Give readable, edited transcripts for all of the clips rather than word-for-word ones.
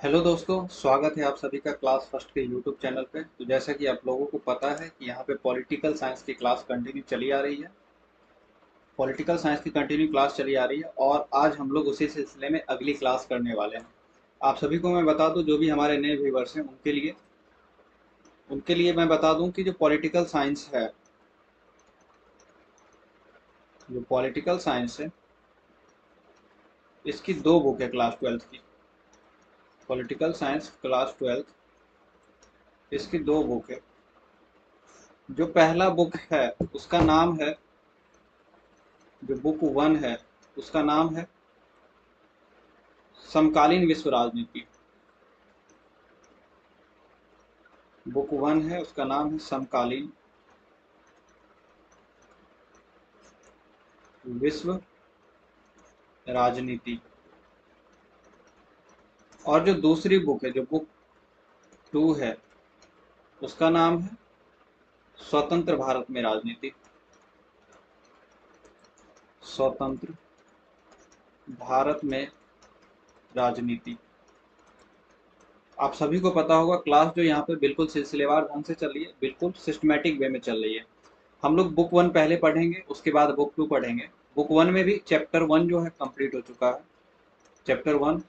Hello दोस्तों, स्वागत है आप सभी का क्लास फर्स्ट के यूट्यूब चैनल पे। तो जैसा कि आप लोगों को पता है कि यहाँ पे पॉलिटिकल साइंस की क्लास कंटिन्यू चली आ रही है। पॉलिटिकल साइंस की कंटिन्यू क्लास चली आ रही है और आज हम लोग उसी सिलसिले में अगली क्लास करने वाले हैं। आप सभी को मैं बता दूं, जो भी हमारे नए व्यूवर्स हैं उनके लिए मैं बता दूं कि जो पॉलिटिकल साइंस है इसकी दो बुक है क्लास ट्वेल्थ की। पॉलिटिकल साइंस क्लास ट्वेल्थ इसकी दो बुक है। जो पहला बुक है उसका नाम है, जो बुक वन है उसका नाम है समकालीन विश्व राजनीति। बुक वन है उसका नाम है समकालीन विश्व राजनीति। और जो दूसरी बुक है, जो बुक टू है, उसका नाम है स्वतंत्र भारत में राजनीति। स्वतंत्र भारत में राजनीति। आप सभी को पता होगा क्लास जो यहाँ पे बिल्कुल सिलसिलेवार ढंग से चल रही है, बिल्कुल सिस्टमेटिक वे में चल रही है। हम लोग बुक वन पहले पढ़ेंगे, उसके बाद बुक टू पढ़ेंगे। बुक वन में भी चैप्टर वन जो है कंप्लीट हो चुका है। चैप्टर वन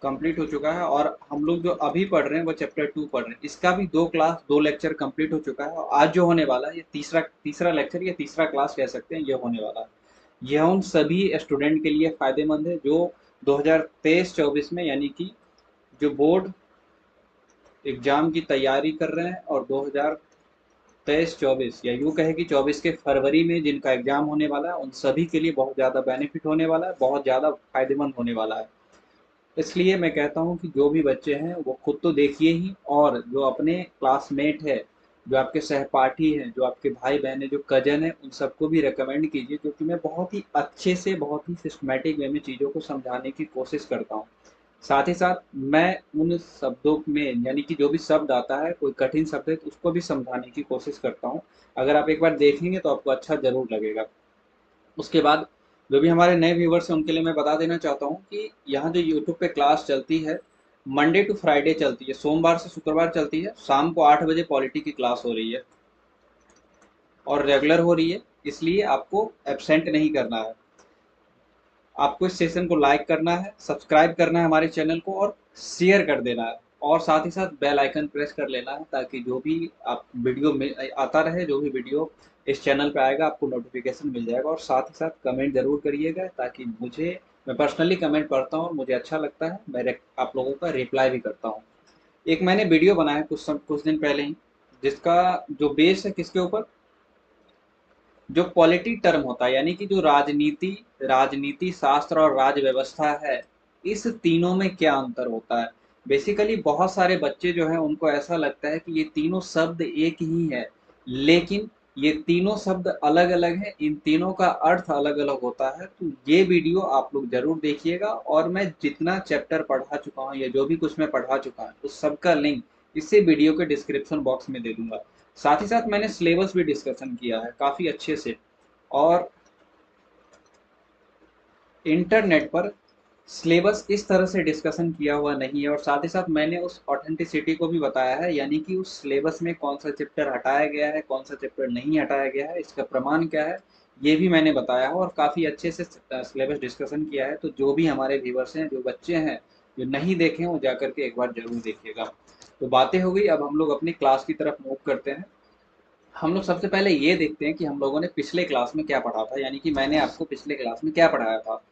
कंप्लीट हो चुका है और हम लोग जो अभी पढ़ रहे हैं वो चैप्टर टू पढ़ रहे हैं। इसका भी दो लेक्चर कंप्लीट हो चुका है और आज जो होने वाला है ये तीसरा तीसरा लेक्चर या तीसरा क्लास कह सकते हैं, ये होने वाला है। यह उन सभी स्टूडेंट के लिए फायदेमंद है जो 2023-24 में, यानी कि जो बोर्ड एग्जाम की तैयारी कर रहे हैं और 2023-24 या यूँ कहे कि 24 के फरवरी में जिनका एग्जाम होने वाला है, उन सभी के लिए बहुत ज़्यादा बेनिफिट होने वाला है, बहुत ज़्यादा फायदेमंद होने वाला है। इसलिए मैं कहता हूँ कि जो भी बच्चे हैं वो खुद तो देखिए ही, और जो अपने क्लासमेट है, जो आपके सहपाठी हैं, जो आपके भाई बहन है, जो कजन है, उन सबको भी रिकमेंड कीजिए, क्योंकि मैं बहुत ही अच्छे से, बहुत ही सिस्टमेटिक वे में चीज़ों को समझाने की कोशिश करता हूँ। साथ ही साथ मैं उन शब्दों में, यानी कि जो भी शब्द आता है, कोई कठिन शब्द है तो उसको भी समझाने की कोशिश करता हूँ। अगर आप एक बार देखेंगे तो आपको अच्छा जरूर लगेगा। उसके बाद जो भी हमारे नए व्यूवर्स हैं उनके लिए मैं बता देना चाहता हूँ कि यहाँ जो यूट्यूब पे क्लास चलती है, मंडे टू फ्राइडे चलती है, सोमवार से शुक्रवार चलती है। शाम को 8 बजे पॉलिटी की क्लास हो रही है और रेगुलर हो रही है, इसलिए आपको एबसेंट नहीं करना है। आपको इस सेशन को लाइक करना है, सब्सक्राइब करना है हमारे चैनल को और शेयर कर देना है, और साथ ही साथ बेल आइकन प्रेस कर लेना है, ताकि जो भी आप वीडियो में आता रहे, जो भी वीडियो इस चैनल पे आएगा आपको नोटिफिकेशन मिल जाएगा। और साथ ही साथ कमेंट जरूर करिएगा, ताकि मैं पर्सनली कमेंट पढ़ता हूँ और मुझे अच्छा लगता है, मैं आप लोगों का रिप्लाई भी करता हूँ। एक मैंने वीडियो बनाया कुछ दिन पहले ही, जिसका जो बेस है किसके ऊपर, जो पॉलिटी टर्म होता है, यानी कि जो राजनीति शास्त्र और राज व्यवस्था है, इस तीनों में क्या अंतर होता है। बेसिकली बहुत सारे बच्चे जो हैं उनको ऐसा लगता है कि ये तीनों शब्द एक ही है, लेकिन ये तीनों शब्द अलग अलग हैं, इन तीनों का अर्थ अलग अलग होता है। तो ये वीडियो आप लोग जरूर देखिएगा, और मैं जितना चैप्टर पढ़ा चुका हूँ या जो भी कुछ मैं पढ़ा चुका हूँ उस सबका लिंक इसी वीडियो के डिस्क्रिप्शन बॉक्स में दे दूंगा। साथ ही साथ मैंने सिलेबस भी डिस्कशन किया है काफ़ी अच्छे से, और इंटरनेट पर सिलेबस इस तरह से डिस्कशन किया हुआ नहीं है। और साथ ही साथ मैंने उस ऑथेंटिसिटी को भी बताया है, यानी कि उस सिलेबस में कौन सा चैप्टर हटाया गया है, कौन सा चैप्टर नहीं हटाया गया है, इसका प्रमाण क्या है, ये भी मैंने बताया है और काफ़ी अच्छे से सिलेबस डिस्कशन किया है। तो जो भी हमारे व्यूवर्स हैं, जो बच्चे हैं, जो नहीं देखे हैं, वो जा करके एक बार जरूर देखिएगा। तो बातें हो गई, अब हम लोग अपनी क्लास की तरफ मूव करते हैं। हम लोग सबसे पहले ये देखते हैं कि हम लोगों ने पिछले क्लास में क्या पढ़ा था, यानी कि मैंने आपको पिछले क्लास में क्या पढ़ाया था।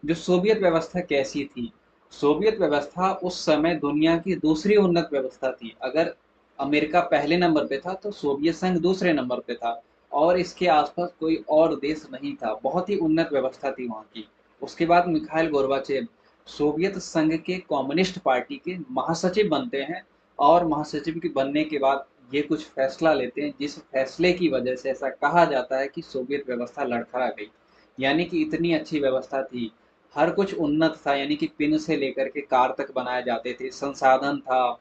जो सोवियत व्यवस्था कैसी थी। सोवियत व्यवस्था उस समय दुनिया की दूसरी उन्नत व्यवस्था थी। अगर अमेरिका पहले नंबर पे था तो सोवियत संघ दूसरे नंबर पे था, और इसके आसपास कोई और देश नहीं था। बहुत ही उन्नत व्यवस्था थी वहाँ की। उसके बाद मिखाइल गोर्बाचेव सोवियत संघ के कम्युनिस्ट पार्टी के महासचिव बनते हैं, और महासचिव के बनने के बाद ये कुछ फैसला लेते हैं, जिस फैसले की वजह से ऐसा कहा जाता है कि सोवियत व्यवस्था लड़खड़ा गई। यानी कि इतनी अच्छी व्यवस्था थी, हर कुछ उन्नत था, यानी कि पिन से लेकर के कार तक बनाए जाते थे, संसाधन था,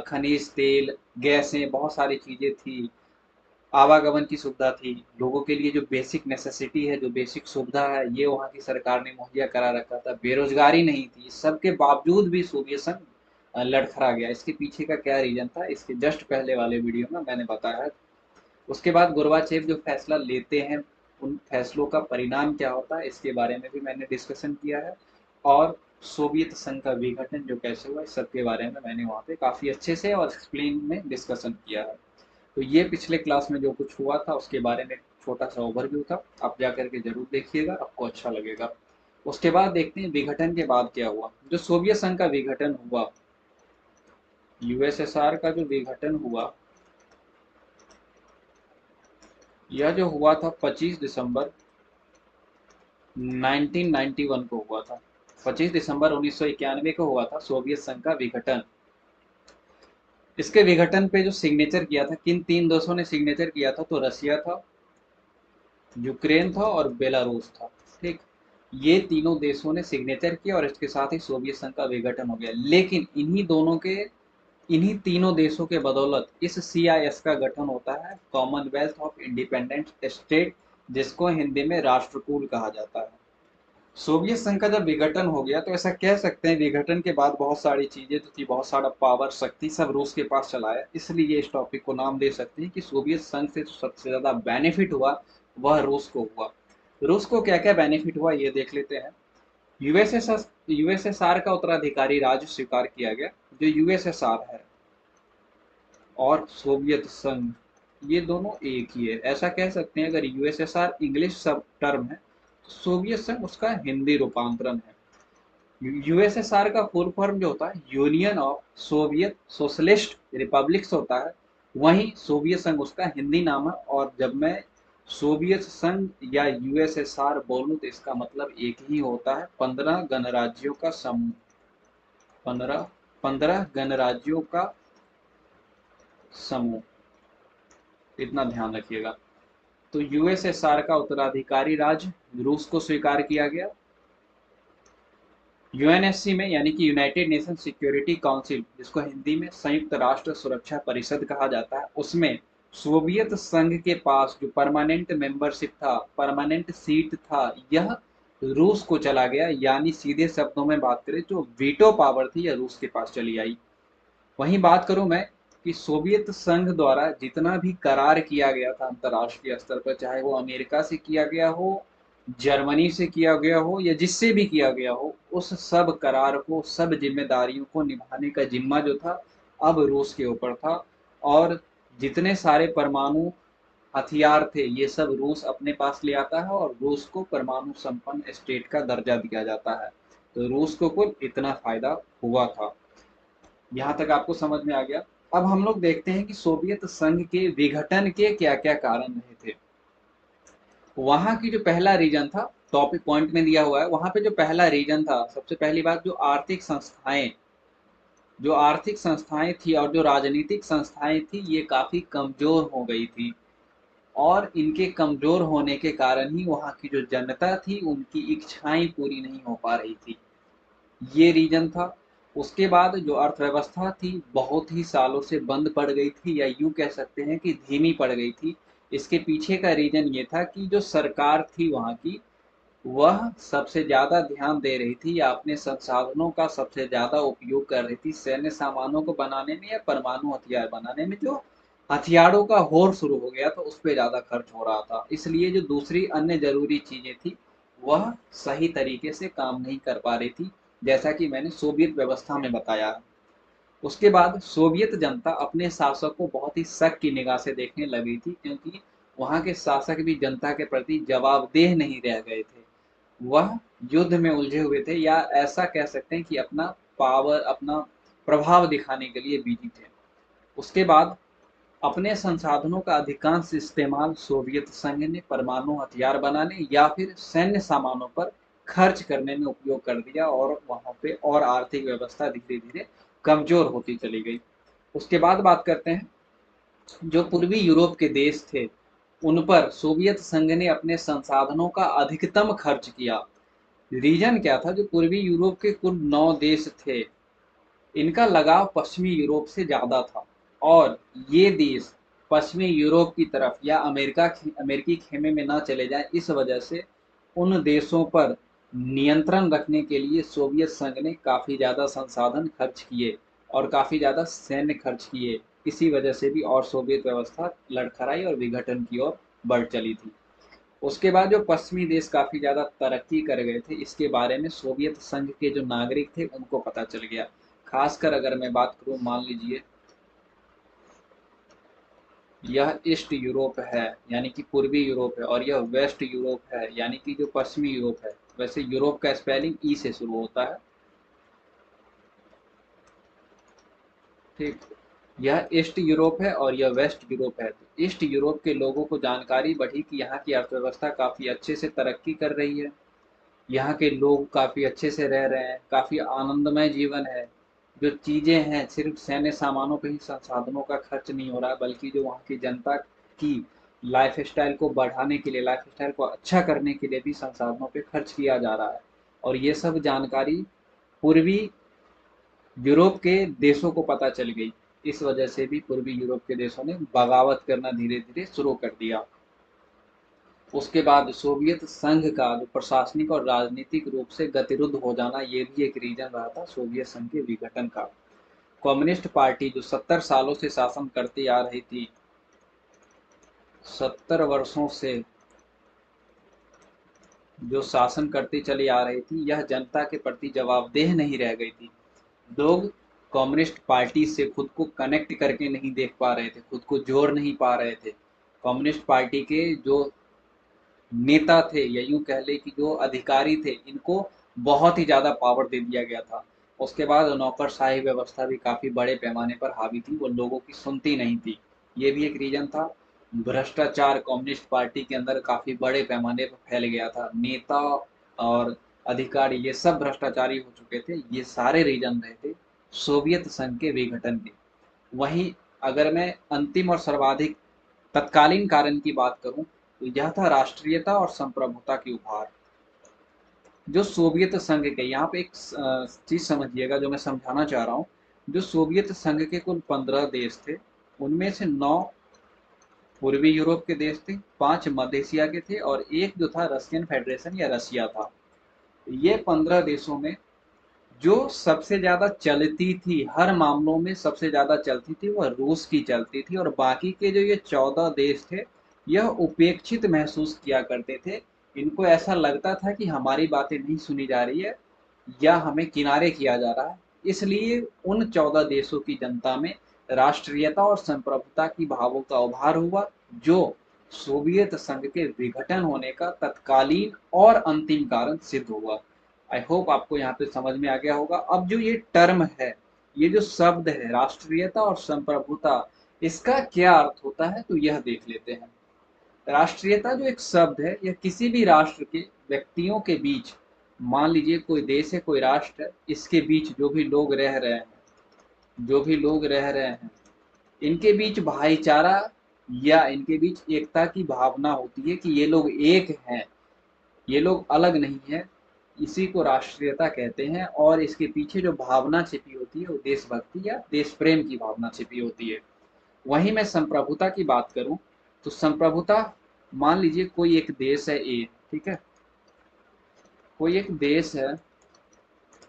खनिज तेल, गैसें, बहुत सारी चीज़ें थी। आवागमन की सुविधा थी, लोगों के लिए जो बेसिक नेसेसिटी है, जो बेसिक सुविधा है, ये वहाँ की सरकार ने मुहैया करा रखा था। बेरोजगारी नहीं थी, सबके बावजूद भी सोवियत संघ लड़खड़ा गया। इसके पीछे का क्या रीजन था, इसके जस्ट पहले वाले वीडियो में मैंने बताया है। उसके बाद गोर्बाचेव जो फैसला लेते हैं, उन फैसलों का परिणाम क्या होता है, इसके बारे में भी मैंने डिस्कशन किया है। और सोवियत संघ का विघटन जो कैसे हुआ, इस सब के बारे में मैंने वहाँ पे काफ़ी अच्छे से और एक्सप्लेन में डिस्कशन किया है। तो ये पिछले क्लास में जो कुछ हुआ था उसके बारे में छोटा सा ओवरव्यू था, आप जा करके जरूर देखिएगा, आपको अच्छा लगेगा। उसके बाद देखते हैं विघटन के बाद क्या हुआ। जो सोवियत संघ का विघटन हुआ, यूएसएसआर का जो विघटन हुआ, यह जो हुआ था 25 दिसंबर 1991 को हुआ था। 25 दिसंबर 1991 को हुआ था सोवियत संघ का विघटन। इसके विघटन पे जो सिग्नेचर किया था, किन तीन देशों ने सिग्नेचर किया था, तो रसिया था, यूक्रेन था और बेलारूस था। ठीक, ये तीनों देशों ने सिग्नेचर किया और इसके साथ ही सोवियत संघ का विघटन हो गया। लेकिन इन्हीं तीनों देशों के बदौलत इस सीआईएस का गठन होता है, कॉमनवेल्थ ऑफ इंडिपेंडेंट स्टेट, जिसको हिंदी में राष्ट्रकूल कहा जाता है। सोवियत संघ का जब विघटन हो गया तो ऐसा कह सकते हैं विघटन के बाद बहुत सारी चीजें जो थी, बहुत सारा पावर शक्ति सब रूस के पास चला आया। इसलिए इस टॉपिक को नाम दे सकते हैं कि सोवियत संघ से सबसे ज्यादा बेनिफिट हुआ वह रूस को हुआ। रूस को क्या क्या बेनिफिट हुआ ये देख लेते हैं। यूएसएसआर का उत्तराधिकारी राज्य स्वीकार किया गया। जो यूएसएसआर है और सोवियत संघ, ये दोनों एक ही है, ऐसा कह सकते हैं। अगर यूएसएसआर इंग्लिश सब टर्म है तो सोवियत संघ उसका हिंदी रूपांतरण है। यूएसएसआर का फुल फॉर्म जो होता है union of Soviet socialist republics होता है, वहीं सोवियत संघ उसका हिंदी नाम है। और जब मैं सोवियत संघ या यूएसएसआर बोलूं तो इसका मतलब एक ही होता है, 15 गणराज्यों का समूह। 15 गणराज्यों का समूह, इतना ध्यान रखिएगा। तो यूएसएसआर का उत्तराधिकारी राज्य रूस को स्वीकार किया गया। यूएनएससी में, यानी कि यूनाइटेड नेशन सिक्योरिटी काउंसिल, जिसको हिंदी में संयुक्त राष्ट्र सुरक्षा परिषद कहा जाता है, उसमें सोवियत संघ के पास जो परमानेंट मेंबरशिप था, परमानेंट सीट था, यह रूस को चला गया। यानी सीधे शब्दों में बात करें जो वीटो पावर थी यह रूस के पास चली आई। वहीं बात करूं मैं कि सोवियत संघ द्वारा जितना भी करार किया गया था अंतर्राष्ट्रीय स्तर पर, चाहे वो अमेरिका से किया गया हो, जर्मनी से किया गया हो या जिससे भी किया गया हो, उस सब करार को, सब जिम्मेदारियों को निभाने का जिम्मा जो था अब रूस के ऊपर था। और जितने सारे परमाणु हथियार थे ये सब रूस अपने पास ले आता है और रूस को परमाणु संपन्न स्टेट का दर्जा दिया जाता है। तो रूस को कुल इतना फायदा हुआ था। यहाँ तक आपको समझ में आ गया। अब हम लोग देखते हैं कि सोवियत संघ के विघटन के क्या क्या कारण रहे थे। वहां की जो पहला रीजन था, टॉपिक पॉइंट में दिया हुआ है, वहां पे जो पहला रीजन था, सबसे पहली बात, जो आर्थिक संस्थाएं थी और जो राजनीतिक संस्थाएं थी ये काफी कमजोर हो गई थी। और इनके कमजोर होने के कारण ही वहां की जो जनता थी उनकी इच्छाएं पूरी नहीं हो पा रही थी, ये रीजन था। उसके बाद जो अर्थव्यवस्था थी बहुत ही सालों से बंद पड़ गई थी, या यूं कह सकते हैं कि धीमी पड़ गई थी। इसके पीछे का रीजन ये था कि जो सरकार थी वहाँ की, वह सबसे ज्यादा ध्यान दे रही थी या अपने संसाधनों का सबसे ज्यादा उपयोग कर रही थी सैन्य सामानों को बनाने में या परमाणु हथियार बनाने में। जो हथियारों का होड़ शुरू हो गया तो उस पर ज्यादा खर्च हो रहा था, इसलिए जो दूसरी अन्य जरूरी चीजें थी वह सही तरीके से काम नहीं कर पा रही थी, जैसा कि मैंने सोवियत व्यवस्था में बताया। उसके बाद सोवियत जनता अपने शासक को बहुत ही शक की निगाह से देखने लगी थी, क्योंकि वहां के शासक भी जनता के प्रति जवाबदेह नहीं रह गए थे। वह युद्ध में उलझे हुए थे, या ऐसा कह सकते हैं कि अपना पावर, अपना प्रभाव दिखाने के लिए बिजी थे। उसके बाद अपने संसाधनों का अधिकांश इस्तेमाल सोवियत संघ ने परमाणु हथियार बनाने या फिर सैन्य सामानों पर खर्च करने में उपयोग कर दिया, और वहां पे और आर्थिक व्यवस्था धीरे धीरे कमजोर होती चली गई। उसके बाद बात करते हैं जो पूर्वी यूरोप के देश थे उन पर सोवियत संघ ने अपने संसाधनों का अधिकतम खर्च किया। रीजन क्या था, जो पूर्वी यूरोप के कुल 9 देश थे इनका लगाव पश्चिमी यूरोप से ज्यादा था, और ये देश पश्चिमी यूरोप की तरफ या अमेरिकी खेमे में ना चले जाएं, इस वजह से उन देशों पर नियंत्रण रखने के लिए सोवियत संघ ने काफ़ी ज़्यादा संसाधन खर्च किए और काफ़ी ज़्यादा सैन्य खर्च किए। इसी वजह से भी और सोवियत व्यवस्था लड़खड़ाई और विघटन की ओर बढ़ चली थी। उसके बाद जो पश्चिमी देश काफ़ी ज़्यादा तरक्की कर गए थे, इसके बारे में सोवियत संघ के जो नागरिक थे उनको पता चल गया। खासकर अगर मैं बात करूँ, मान लीजिए यह ईस्ट यूरोप है यानी कि पूर्वी यूरोप है, और यह वेस्ट यूरोप है यानी कि जो पश्चिमी यूरोप है। वैसे यूरोप का स्पेलिंग ई से शुरू होता है, ठीक। यह ईस्ट यूरोप है और यह वेस्ट यूरोप है। तो ईस्ट यूरोप के लोगों को जानकारी बढ़ी कि यहाँ की अर्थव्यवस्था काफ़ी अच्छे से तरक्की कर रही है, यहाँ के लोग काफ़ी अच्छे से रह रहे हैं, काफ़ी आनंदमय जीवन है। जो चीज़ें हैं, सिर्फ सैन्य सामानों पे ही संसाधनों का खर्च नहीं हो रहा है, बल्कि जो वहाँ की जनता की लाइफ स्टाइल को बढ़ाने के लिए, लाइफ स्टाइल को अच्छा करने के लिए भी संसाधनों पे खर्च किया जा रहा है। और ये सब जानकारी पूर्वी यूरोप के देशों को पता चल गई। इस वजह से भी पूर्वी यूरोप के देशों ने बगावत करना धीरे धीरे शुरू कर दिया। उसके बाद सोवियत संघ का जो प्रशासनिक और राजनीतिक रूप से गतिरुद्ध हो जाना, ये भी एक रीजन रहा था सोवियत संघ के विघटन का। कम्युनिस्ट पार्टी जो 70 सालों से शासन करती आ रही थी, 70 वर्षों से जो शासन करती चली आ रही थी, यह जनता के प्रति जवाबदेह नहीं रह गई थी। लोग कम्युनिस्ट पार्टी से खुद को कनेक्ट करके नहीं देख पा रहे थे, खुद को जोड़ नहीं पा रहे थे। कम्युनिस्ट पार्टी के जो नेता थे, या यूं कह ले कि जो अधिकारी थे, इनको बहुत ही ज़्यादा पावर दे दिया गया था। उसके बाद नौकरशाही व्यवस्था भी काफ़ी बड़े पैमाने पर हावी थी, वो लोगों की सुनती नहीं थी। ये भी एक रीजन था। भ्रष्टाचार कम्युनिस्ट पार्टी के अंदर काफ़ी बड़े पैमाने पर फैल गया था। नेता और अधिकारी ये सब भ्रष्टाचारी हो चुके थे। ये सारे रीजन रहे थे सोवियत संघ के विघटन के। वहीं अगर मैं अंतिम और सर्वाधिक तत्कालीन कारण की बात करूं, तो यह था राष्ट्रीयता और संप्रभुता की उभार। जो सोवियत संघ के, यहाँ पे एक चीज समझिएगा जो मैं समझाना चाह रहा हूँ। जो सोवियत संघ के कुल 15 देश थे, उनमें से 9 पूर्वी यूरोप के देश थे, 5 मध्य एशिया के थे, और एक जो था रशियन फेडरेशन या रशिया था। ये 15 देशों में जो सबसे ज़्यादा चलती थी, हर मामलों में सबसे ज़्यादा चलती थी, वह रूस की चलती थी। और बाकी के जो ये 14 देश थे, यह उपेक्षित महसूस किया करते थे। इनको ऐसा लगता था कि हमारी बातें नहीं सुनी जा रही है या हमें किनारे किया जा रहा है। इसलिए उन 14 देशों की जनता में राष्ट्रीयता और संप्रभुता की भावों का उभार हुआ, जो सोवियत संघ के विघटन होने का तत्कालीन और अंतिम कारण सिद्ध हुआ। आई होप आपको यहाँ पे समझ में आ गया होगा। अब जो ये टर्म है, ये जो शब्द है राष्ट्रीयता और संप्रभुता, इसका क्या अर्थ होता है, तो यह देख लेते हैं। राष्ट्रीयता जो एक शब्द है, यह किसी भी राष्ट्र के व्यक्तियों के बीच, मान लीजिए कोई देश है, कोई राष्ट्र है, इसके बीच जो भी लोग रह रहे हैं, जो भी लोग रह रहे हैं, इनके बीच भाईचारा या इनके बीच एकता की भावना होती है कि ये लोग एक हैं, ये लोग अलग नहीं है। इसी को राष्ट्रीयता कहते हैं। और इसके पीछे जो भावना छिपी होती है, वो देशभक्ति या देश प्रेम की भावना छिपी होती है। वहीं मैं संप्रभुता की बात करूं, तो संप्रभुता, मान लीजिए कोई एक देश है ए, ठीक है, कोई एक देश है,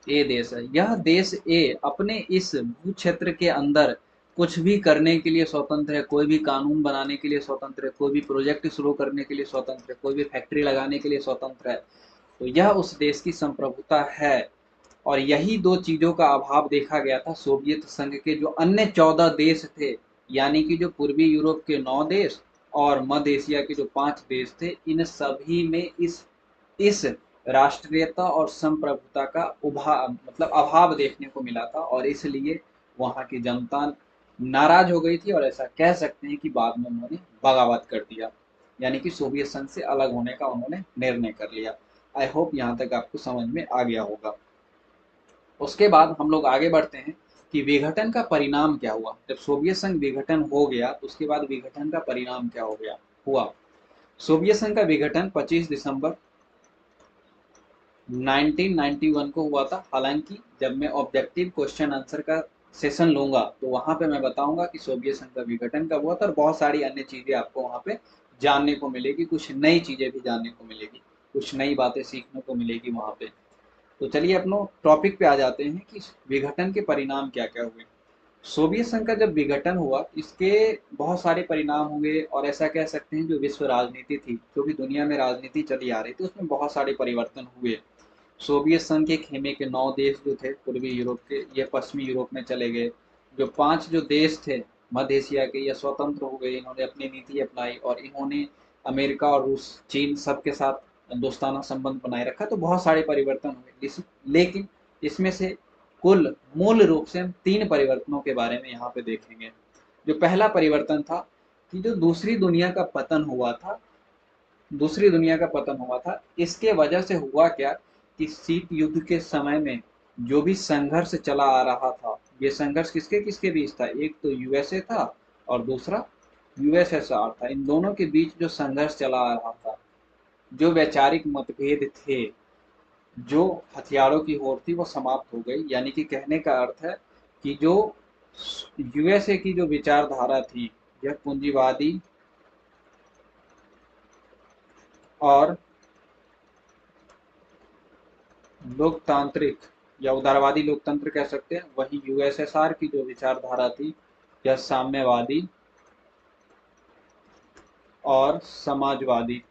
ए देश है, यह देश ए अपने इस भू क्षेत्र के अंदर कुछ भी करने के लिए स्वतंत्र है, कोई भी कानून बनाने के लिए स्वतंत्र है, कोई भी प्रोजेक्ट शुरू करने के लिए स्वतंत्र है, कोई भी फैक्ट्री लगाने के लिए स्वतंत्र है। तो यह उस देश की संप्रभुता है। और यही दो चीजों का अभाव देखा गया था सोवियत संघ के जो अन्य 14 देश थे, यानी कि जो पूर्वी यूरोप के 9 देश और मध्य एशिया के जो 5 देश थे, इन सभी में इस राष्ट्रीयता और संप्रभुता का मतलब अभाव देखने को मिला था। और इसलिए वहाँ की जनता नाराज हो गई थी, और ऐसा कह सकते हैं कि बाद में उन्होंने बगावत कर दिया, यानी कि सोवियत संघ से अलग होने का उन्होंने निर्णय कर लिया। आई होप यहाँ तक आपको समझ में आ गया होगा। उसके बाद हम लोग आगे बढ़ते हैं कि विघटन का परिणाम क्या हुआ। जब सोवियत संघ विघटन हो गया, तो उसके बाद विघटन का परिणाम क्या हो गया हुआ। सोवियत संघ का विघटन 25 दिसंबर 1991 को हुआ था। हालांकि जब मैं ऑब्जेक्टिव क्वेश्चन आंसर का सेशन लूँगा तो वहाँ पे मैं बताऊँगा कि सोवियत संघ का विघटन कब हुआ था, और बहुत सारी अन्य चीज़ें आपको वहाँ पे जानने को मिलेगी, कुछ नई चीज़ें भी जानने को मिलेगी, कुछ नई बातें सीखने को मिलेगी वहाँ पे। तो चलिए अपनो टॉपिक पे आ जाते हैं कि विघटन के परिणाम क्या-क्या हुए। सोवियत संघ का जब विघटन हुआ, इसके बहुत सारे परिणाम हुए, और ऐसा कह सकते हैं जो विश्व राजनीति थी, जो भी दुनिया में राजनीति चली आ रही थी, उसमें बहुत सारे परिवर्तन हुए। सोवियत संघ के खेमे के 9 देश जो थे पूर्वी यूरोप के, ये पश्चिमी यूरोप में चले गए। जो 5 जो देश थे मध्य एशिया के, ये स्वतंत्र हो गए, इन्होंने अपनी नीति अपनाई, और इन्होंने अमेरिका और रूस, चीन सबके साथ दोस्ताना संबंध बनाए रखा। तो बहुत सारे परिवर्तन हुए, लेकिन इसमें से कुल मूल रूप से हम 3 परिवर्तनों के बारे में यहाँ पे देखेंगे। जो पहला परिवर्तन था कि जो दूसरी दुनिया का पतन हुआ था, इसके वजह से हुआ क्या कि शीत युद्ध के समय में जो भी संघर्ष चला आ रहा था, ये संघर्ष किसके किसके बीच था, एक तो यूएसए था और दूसरा यूएसएसआर था। इन दोनों के बीच जो संघर्ष चला आ रहा था, जो वैचारिक मतभेद थे, जो हथियारों की होड़ थी, वो समाप्त हो गई। यानी कि कहने का अर्थ है कि जो यूएसए की जो विचारधारा थी, यह पूंजीवादी और लोकतांत्रिक या उदारवादी लोकतंत्र कह सकते हैं। वहीं यूएसएसआर की जो विचारधारा थी, यह साम्यवादी और समाजवादी।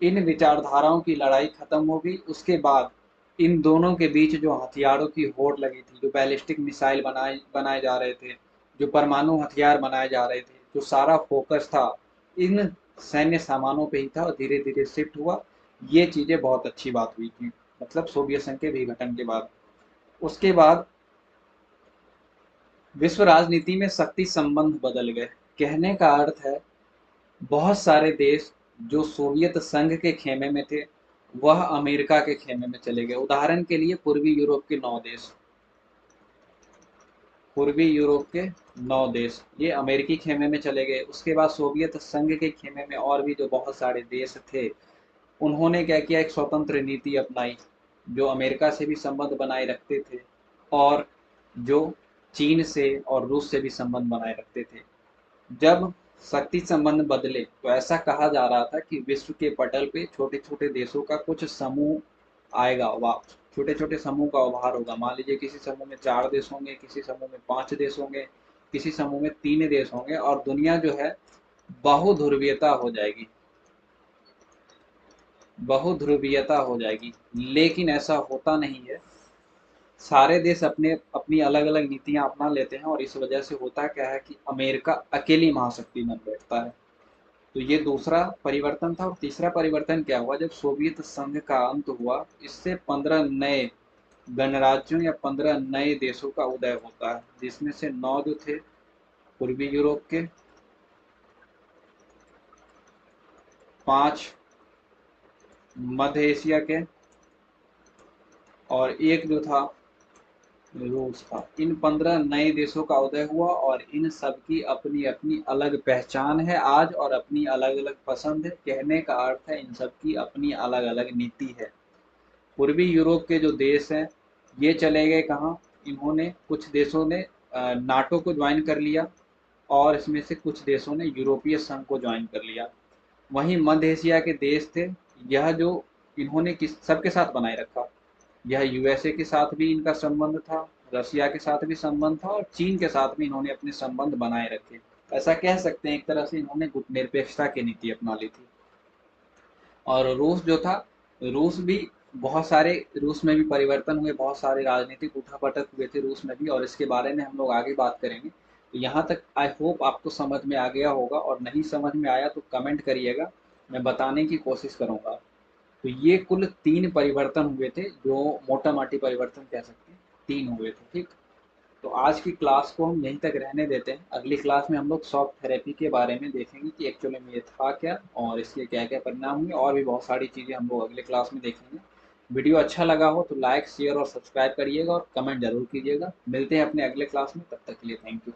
इन विचारधाराओं की लड़ाई खत्म हो गई। उसके बाद इन दोनों के बीच जो हथियारों की होड़ लगी थी, जो बैलिस्टिक मिसाइल बनाए बनाए जा रहे थे, जो परमाणु हथियार बनाए जा रहे थे, जो सारा फोकस था इन सैन्य सामानों पे ही था, और धीरे धीरे शिफ्ट हुआ। ये चीजें बहुत अच्छी बात हुई थी, मतलब सोवियत संघ के विघटन के बाद। उसके बाद विश्व राजनीति में शक्ति संबंध बदल गए। कहने का अर्थ है बहुत सारे देश जो सोवियत संघ के खेमे में थे, वह अमेरिका के खेमे में चले गए। उदाहरण के लिए पूर्वी यूरोप के 9 देश ये अमेरिकी खेमे में चले गए। उसके बाद सोवियत संघ के खेमे में और भी जो बहुत सारे देश थे, उन्होंने क्या किया, एक स्वतंत्र नीति अपनाई, जो अमेरिका से भी संबंध बनाए रखते थे, और जो चीन से और रूस से भी संबंध बनाए रखते थे। जब शक्ति संबंध बदले तो ऐसा कहा जा रहा था कि विश्व के पटल पे छोटे छोटे देशों का कुछ समूह आएगा, छोटे छोटे समूह का उभार होगा। मान लीजिए किसी समूह में 4 देश होंगे, किसी समूह में 5 देश होंगे, किसी समूह में 3 देश होंगे, और दुनिया जो है बहुध्रुवीयता हो जाएगी, बहुध्रुवीयता हो जाएगी। लेकिन ऐसा होता नहीं है। सारे देश अपने अपनी अलग अलग नीतियां अपना लेते हैं, और इस वजह से होता क्या है कि अमेरिका अकेली महाशक्ति बन बैठता है। तो ये दूसरा परिवर्तन था। और तीसरा परिवर्तन क्या हुआ, जब सोवियत संघ का अंत हुआ, इससे 15 नए गणराज्यों या 15 नए देशों का उदय होता है, जिसमें से 9 जो थे पूर्वी यूरोप के, 5 मध्य एशिया के, और एक जो था रूस था। इन 15 नए देशों का उदय हुआ, और इन सब की अपनी अपनी अलग पहचान है आज, और अपनी अलग अलग पसंद है। कहने का अर्थ है इन सब की अपनी अलग अलग नीति है। पूर्वी यूरोप के जो देश हैं, ये चले गए कहाँ, इन्होंने कुछ देशों ने नाटो को ज्वाइन कर लिया, और इसमें से कुछ देशों ने यूरोपीय संघ को ज्वाइन कर लिया। वहीं मध्य एशिया के देश थे, यह जो इन्होंने किस सबके साथ बनाए रखा, यह यूएसए के साथ भी इनका संबंध था, रसिया के साथ भी संबंध था, और चीन के साथ भी इन्होंने अपने संबंध बनाए रखे। ऐसा कह सकते हैं एक तरह से इन्होंने गुटनिरपेक्षता की नीति अपना ली थी। और रूस जो था, रूस भी बहुत सारे रूस में भी परिवर्तन हुए, बहुत सारे राजनीतिक उठापटक हुए थे रूस में भी, और इसके बारे में हम लोग आगे बात करेंगे। तो यहाँ तक आई होप आपको समझ में आ गया होगा, और नहीं समझ में आया तो कमेंट करिएगा, मैं बताने की कोशिश करूँगा। तो ये कुल 3 परिवर्तन हुए थे, जो मोटा-माटी परिवर्तन कह सकते हैं, 3 हुए थे, ठीक। तो आज की क्लास को हम यहीं तक रहने देते हैं। अगली क्लास में हम लोग शॉक थेरेपी के बारे में देखेंगे कि एक्चुअली में ये था क्या, और इसके क्या क्या परिणाम हुए, और भी बहुत सारी चीज़ें हम लोग अगले क्लास में देखेंगे। वीडियो अच्छा लगा हो तो लाइक शेयर और सब्सक्राइब करिएगा, और कमेंट जरूर कीजिएगा। मिलते हैं अपने अगले क्लास में, तब तक के लिए थैंक यू।